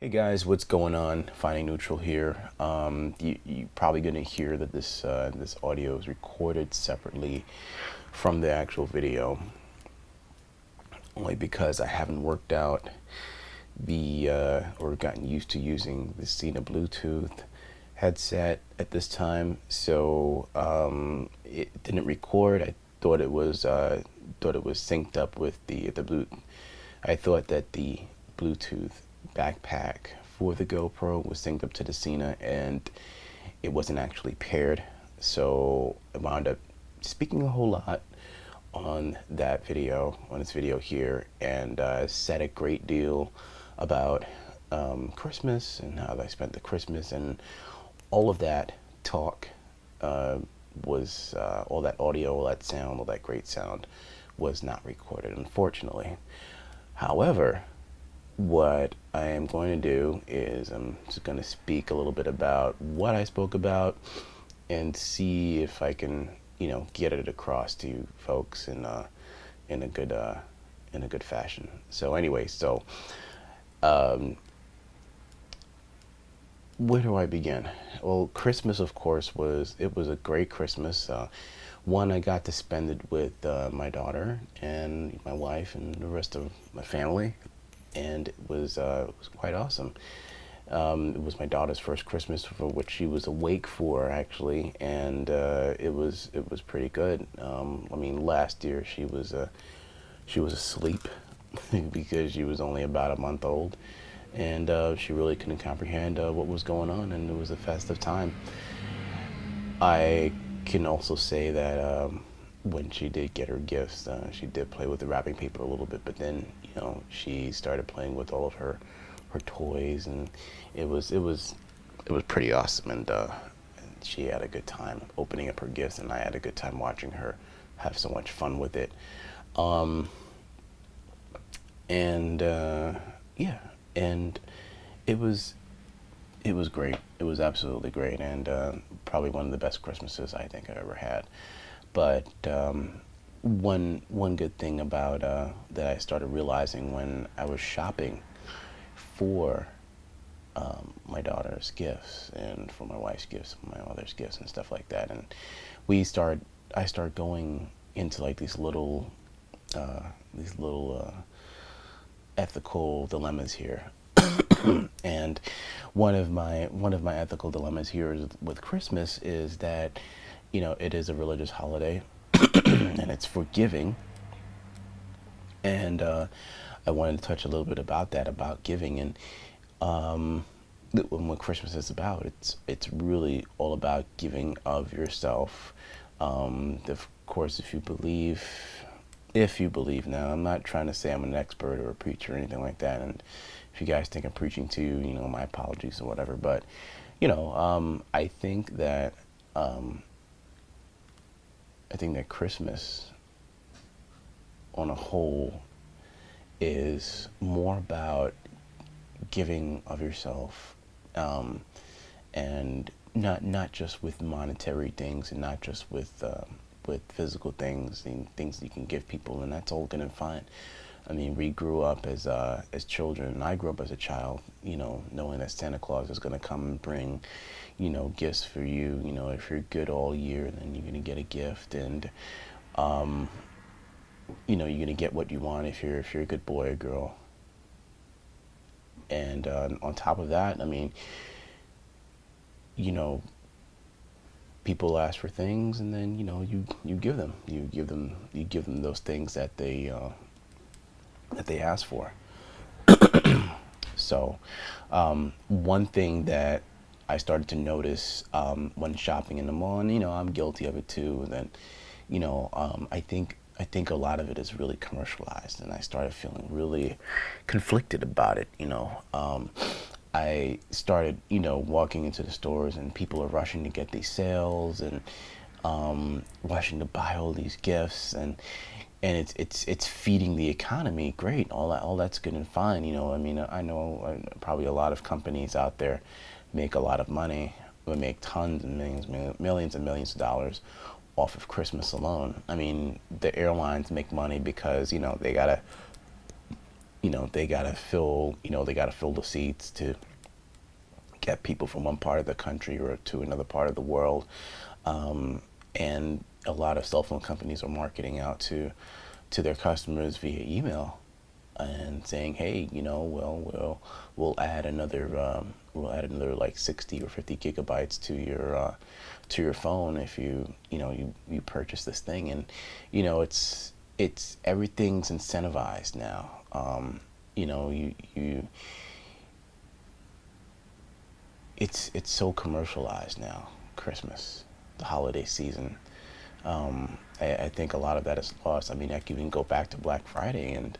Hey guys, what's going on? Finding Neutral here. You're probably going to hear that this audio is recorded separately from the actual video, only because I haven't worked out or gotten used to using the Cena Bluetooth headset at this time. So it didn't record. I thought it was synced up with the Bluetooth. I thought that the Bluetooth backpack for the GoPro was synced up to the Cena, and it wasn't actually paired. So I wound up speaking a whole lot on this video here, and said a great deal about Christmas and how I spent the Christmas, and all of that talk was all that audio, all that sound, all that great sound was not recorded, unfortunately. However, what I am going to do is I'm just going to speak a little bit about what I spoke about and see if I can, get it across to you folks in a good fashion. So anyway, where do I begin? Well, Christmas, of course, was a great Christmas. One, I got to spend it with my daughter and my wife and the rest of my family, and it was quite awesome. It was my daughter's first Christmas for which she was awake for, actually, and it was pretty good. I mean, last year she was asleep because she was only about a month old, and she really couldn't comprehend what was going on, and it was a festive time. I can also say that when she did get her gifts, she did play with the wrapping paper a little bit, but then she started playing with all of her toys, and it was pretty awesome, and she had a good time opening up her gifts, and I had a good time watching her have so much fun with it. And yeah, and it was great. It was absolutely great, and probably one of the best Christmases I think I ever had. But one good thing about that I started realizing when I was shopping for my daughter's gifts and for my wife's gifts, my mother's gifts, and stuff like that, and I started going into like these little ethical dilemmas here. And one of my ethical dilemmas here is, with Christmas, is that it is a religious holiday and it's forgiving, and I wanted to touch a little bit about that, about giving, and what Christmas is about. It's really all about giving of yourself. Of course, if you believe, now, I'm not trying to say I'm an expert or a preacher or anything like that, and if you guys think I'm preaching to you, my apologies or whatever, but I think that Christmas on a whole is more about giving of yourself, and not just with monetary things, and not just with physical things and things you can give people, and that's all good and fine. I mean, we grew up as children, and I grew up as a child, knowing that Santa Claus is going to come and bring, gifts for you. If you're good all year, then you're going to get a gift, and you're going to get what you want if you're a good boy or girl. And on top of that, I mean, people ask for things, and then you give them. You give them those things that they ask for. So one thing that I started to notice when shopping in the mall, and I'm guilty of it too, and then I think a lot of it is really commercialized, and I started feeling really conflicted about it. I started, walking into the stores, and people are rushing to get these sales, and rushing to buy all these gifts, and it's feeding the economy. Great, all that's good and fine. I mean, I know probably a lot of companies out there make a lot of money, but make tons and millions and millions of dollars off of Christmas alone. I mean, the airlines make money because they gotta they gotta fill the seats to get people from one part of the country or to another part of the world. And a lot of cell phone companies are marketing out to their customers via email and saying, hey, well, we'll add another like 60 or 50 gigabytes to your phone if you purchase this thing. And it's everything's incentivized now. You it's so commercialized now. Christmas, the holiday season. I think a lot of that is lost. I mean, I can even go back to Black Friday, and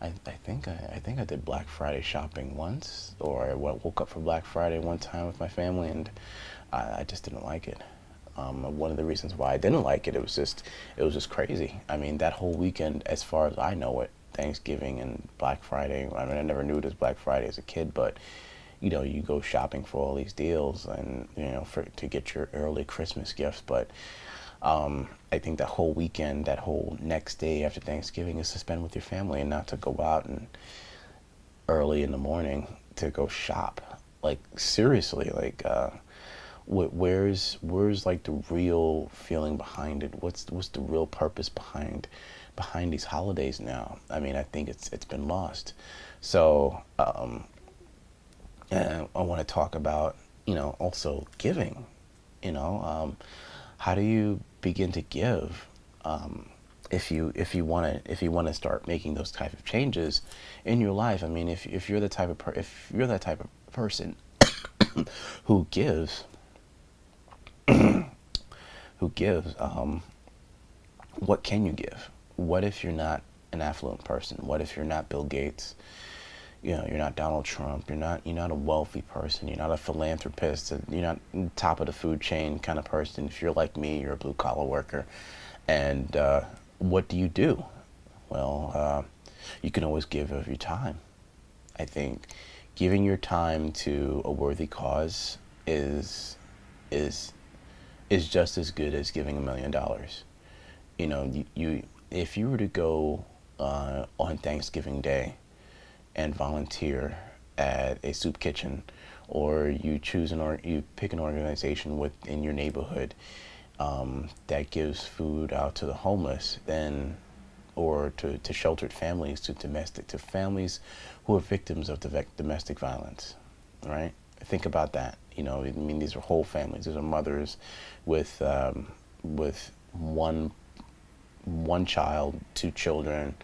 I think I did Black Friday shopping once, or I woke up for Black Friday one time with my family, and I just didn't like it. One of the reasons why I didn't like it, it was just crazy. I mean, that whole weekend, as far as I know it, Thanksgiving and Black Friday. I mean, I never knew it was Black Friday as a kid, but you go shopping for all these deals and to get your early Christmas gifts. But I think that whole weekend, that whole next day after Thanksgiving, is to spend with your family and not to go out and early in the morning to go shop. Like, seriously, like where's like the real feeling behind it? What's the real purpose behind these holidays now? I mean, I think it's been lost. So and I want to talk about, also giving. How do you begin to give? If you want to start making those type of changes in your life. I mean, if you're the type of if you're that type of person who gives, what can you give? What if you're not an affluent person? What if you're not Bill Gates? You're not Donald Trump. You're not a wealthy person. You're not a philanthropist. You're not top of the food chain kind of person. If you're like me, you're a blue collar worker. And what do you do? Well, you can always give of your time. I think giving your time to a worthy cause is just as good as giving $1 million. You if you were to go on Thanksgiving Day and volunteer at a soup kitchen, or you pick an organization within your neighborhood that gives food out to the homeless, then or to sheltered families, to families who are victims of domestic violence, right? Think about that. I mean, these are whole families. These are mothers with one child, two children,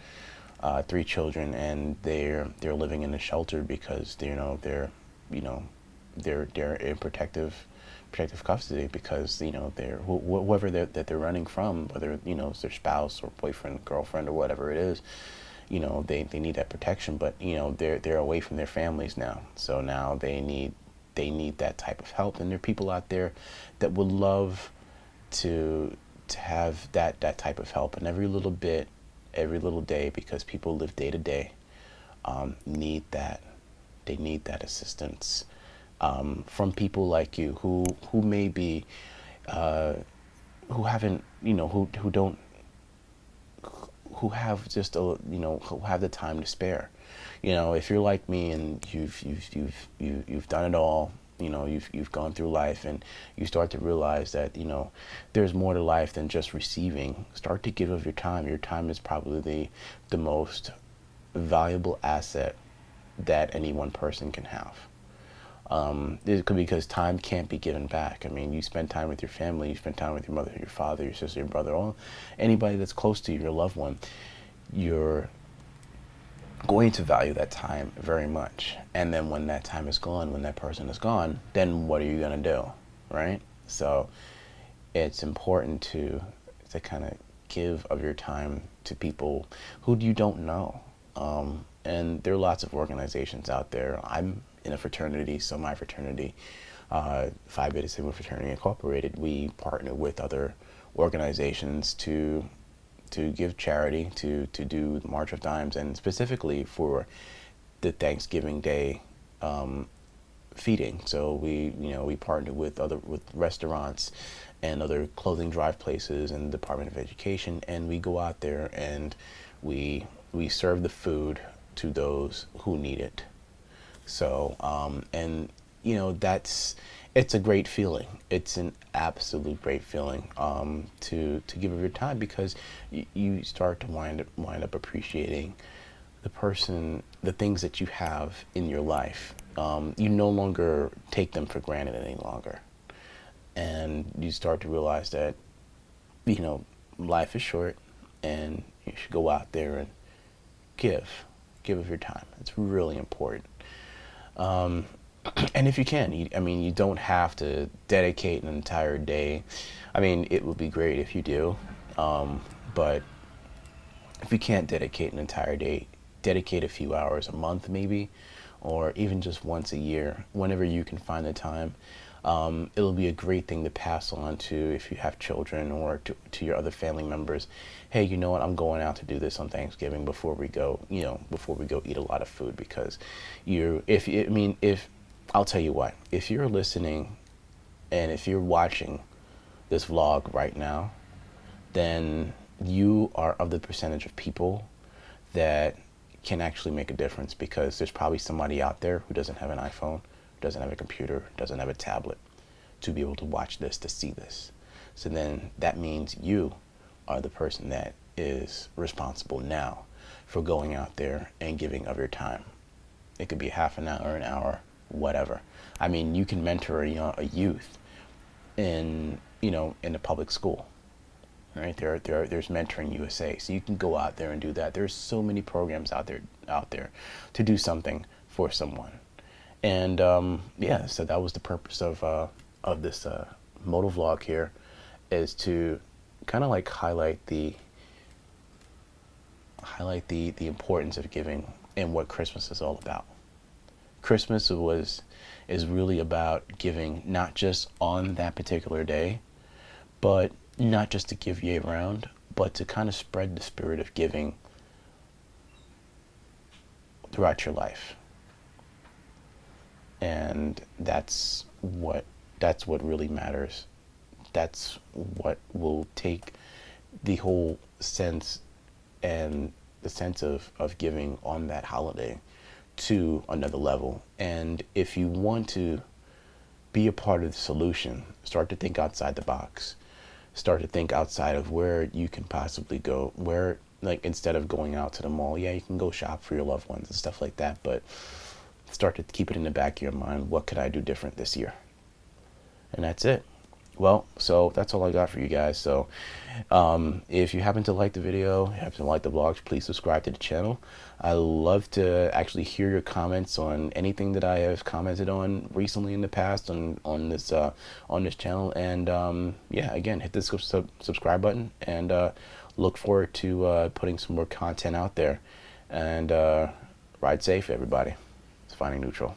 three children, and they're living in a shelter because they're in protective custody because they're whoever that they're running from, whether it's their spouse or boyfriend, girlfriend, or whatever it is. They need that protection, but they're away from their families now, so now they need that type of help. And there are people out there that would love to have that type of help, and every little day, because people live day to day, need that. They need that assistance from people like you who may be who haven't who have just who have the time to spare. If you're like me and you've done it all, you've gone through life, and you start to realize that there's more to life than just receiving. Start to give of your time. Your time is probably the most valuable asset that any one person can have. Because time can't be given back. I mean, you spend time with your family, you spend time with your mother, your father, your sister, your brother, anybody that's close to you, your loved one. You're going to value that time very much. And then when that time is gone, when that person is gone, then what are you going to do, right? So it's important to kind of give of your time to people who you don't know. And there are lots of organizations out there. I'm in a fraternity, so my fraternity, Phi Beta Sigma Fraternity Incorporated, we partner with other organizations to give charity, to do March of Dimes, and specifically for the Thanksgiving Day feeding. So we partner with restaurants and other clothing drive places and the Department of Education, and we go out there and we serve the food to those who need it. So, and you know, it's a great feeling. It's an absolute great feeling, to give of your time, because you start to wind up appreciating the person, the things that you have in your life. You no longer take them for granted any longer. And you start to realize that, you know, life is short, and you should go out there and give of your time. It's really important. And if you can, I mean, you don't have to dedicate an entire day. I mean, it would be great if you do, but if you can't dedicate an entire day, dedicate a few hours a month maybe, or even just once a year, whenever you can find the time. It'll be a great thing to pass on to, if you have children, or to your other family members. Hey, you know what? I'm going out to do this on Thanksgiving before we go, before we go eat a lot of food, because if I'll tell you what, if you're listening and if you're watching this vlog right now, then you are of the percentage of people that can actually make a difference, because there's probably somebody out there who doesn't have an iPhone, doesn't have a computer, doesn't have a tablet to be able to watch this, to see this. So then that means you are the person that is responsible now for going out there and giving of your time. It could be half an hour, whatever. I mean, you can mentor a youth in a public school, right? There's Mentoring USA, so you can go out there and do that. There's so many programs out there to do something for someone. And yeah, so that was the purpose of this moto vlog here, is to kind of like highlight the importance of giving and what Christmas is all about. Christmas is really about giving, not just on that particular day, but not just to give year round, but to kind of spread the spirit of giving throughout your life. And that's what really matters. That's what will take the whole sense, and the sense of giving on that holiday, to another level. And if you want to be a part of the solution, start to think outside the box. Start to think outside of where you can possibly go, where, like, instead of going out to the mall, yeah, you can go shop for your loved ones and stuff like that, but start to keep it in the back of your mind. What could I do different this year? And that's it. Well, so that's all I got for you guys. So if you happen to like the video, you happen to like the vlogs, please subscribe to the channel. I love to actually hear your comments on anything that I have commented on recently in the past on this channel. And yeah, again, hit the subscribe button, and look forward to putting some more content out there. And ride safe, everybody. It's Finding Neutral.